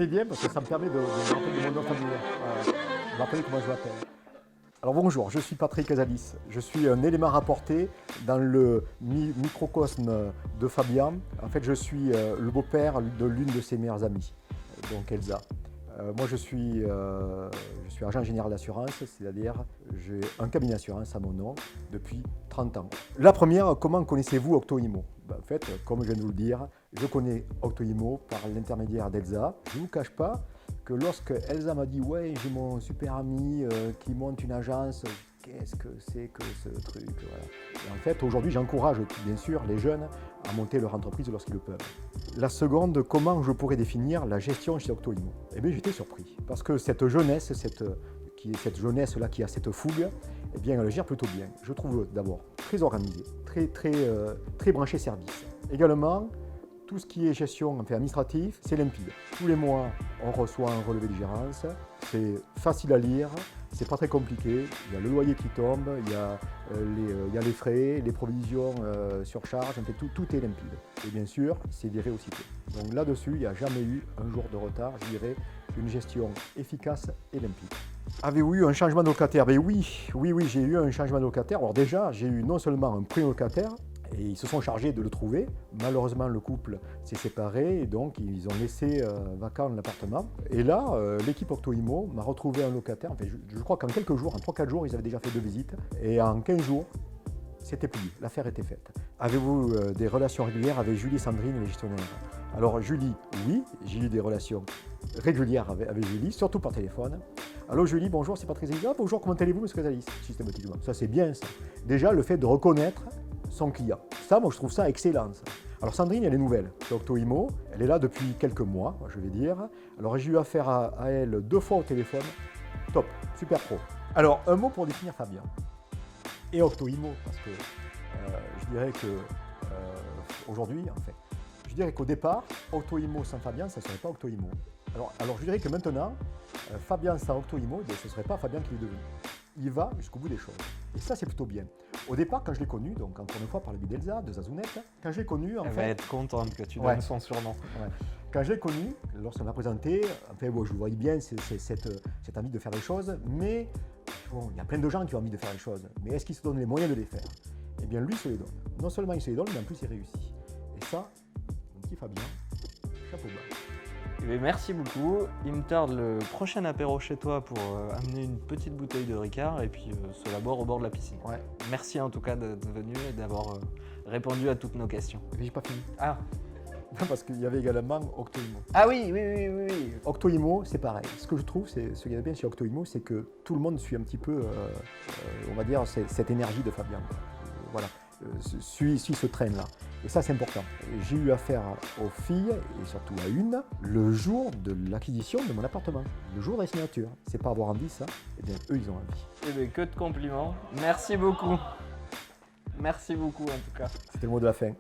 C'est bien parce que ça me permet de me rappeler de mon nom familial. De me rappeler comment je m'appelle. Alors bonjour, je suis Patrick Casalis. Je suis un élément rapporté dans le microcosme de Fabien. En fait, je suis le beau-père de l'une de ses meilleures amies, donc Elsa. Moi, je suis agent général d'assurance, c'est-à-dire j'ai un cabinet d'assurance à mon nom depuis 30 ans. La première, comment connaissez-vous Octo-Imo? En fait, comme je viens de vous le dire, je connais Octo-Imo par l'intermédiaire d'Elsa. Je ne vous cache pas que lorsque Elsa m'a dit « Ouais, j'ai mon super ami qui monte une agence », qu'est-ce que c'est que ce truc, voilà. Et en fait, aujourd'hui, j'encourage bien sûr les jeunes à monter leur entreprise lorsqu'ils le peuvent. La seconde, comment je pourrais définir la gestion chez Octo-Imo? Eh bien, j'étais surpris, parce que cette jeunesse, cette jeunesse-là qui a cette fougue, eh bien, elle gère plutôt bien. Je trouve d'abord très organisée, très branchée service. Également, tout ce qui est gestion administrative, c'est limpide. Tous les mois, on reçoit un relevé de gérance, c'est facile à lire, c'est pas très compliqué, il y a le loyer qui tombe, il y a les frais, les provisions sur charge, en fait, tout est limpide. Et bien sûr, c'est viré aussitôt. Donc là-dessus, il n'y a jamais eu un jour de retard, je dirais une gestion efficace et limpide. Avez-vous eu un changement de locataire? Ben oui, j'ai eu un changement de locataire. Alors déjà, j'ai eu non seulement un primo locataire, et ils se sont chargés de le trouver. Malheureusement, le couple s'est séparé et donc ils ont laissé vacant l'appartement. Et là, l'équipe Octo-Imo m'a retrouvé un locataire. Enfin, je crois qu'en quelques jours, en 3-4 jours, ils avaient déjà fait 2 visites. Et en 15 jours, c'était plié, l'affaire était faite. Avez-vous des relations régulières avec Julie et Sandrine, les gestionnaires? Alors Julie, oui, j'ai eu des relations régulières avec Julie, surtout par téléphone. Allô Julie, bonjour, c'est Patrick Casalis. Bonjour, comment allez-vous, monsieur Casalis? Systématiquement. Ça c'est bien ça. Déjà, le fait de reconnaître son client. Ça, moi, je trouve ça excellent. Ça. Alors, Sandrine, elle est nouvelle. C'est Octo-Imo. Elle est là depuis quelques mois, je vais dire. Alors, j'ai eu affaire à elle 2 fois au téléphone. Top, super pro. Alors, un mot pour définir Fabien et Octo-Imo, parce que je dirais que aujourd'hui, en fait, je dirais qu'au départ, Octo-Imo sans Fabien, ça ne serait pas Octo-Imo. Alors, je dirais que maintenant, Fabien sans Octo-Imo, ce ne serait pas Fabien qui est devenu. Il va jusqu'au bout des choses. Et ça, c'est plutôt bien. Au départ, quand je l'ai connu, donc encore une fois par le biais d'Elsa, de Zazounette, quand je l'ai connu, en Elle va être contente que tu donnes son surnom. Ouais. Quand je l'ai connu, lorsqu'on m'a présenté, enfin, bon, je voyais bien cette envie de faire des choses, mais bon, il y a plein de gens qui ont envie de faire des choses. Mais est-ce qu'ils se donnent les moyens de les faire? Eh bien, lui, il se les donne. Non seulement il se les donne, mais en plus, il réussit. Et ça, mon petit Fabien, chapeau bas. Merci beaucoup. Il me tarde le prochain apéro chez toi pour amener une petite bouteille de Ricard et puis se labore au bord de la piscine. Ouais. Merci en tout cas d'être venu et d'avoir répondu à toutes nos questions. Mais j'ai pas fini. Ah, parce qu'il y avait également Octo-Imo. ah oui. Octo-Imo, c'est pareil. Ce que je trouve, ce qui est bien chez Octo-Imo, c'est que tout le monde suit un petit peu, on va dire, cette énergie de Fabien. Voilà, suit ce train-là. Et ça, c'est important. J'ai eu affaire aux filles, et surtout à une, le jour de l'acquisition de mon appartement, le jour de la signature. C'est pas avoir envie, ça. Eh bien, eux, ils ont envie. Eh bien, que de compliments. Merci beaucoup. Merci beaucoup en tout cas. C'était le mot de la fin.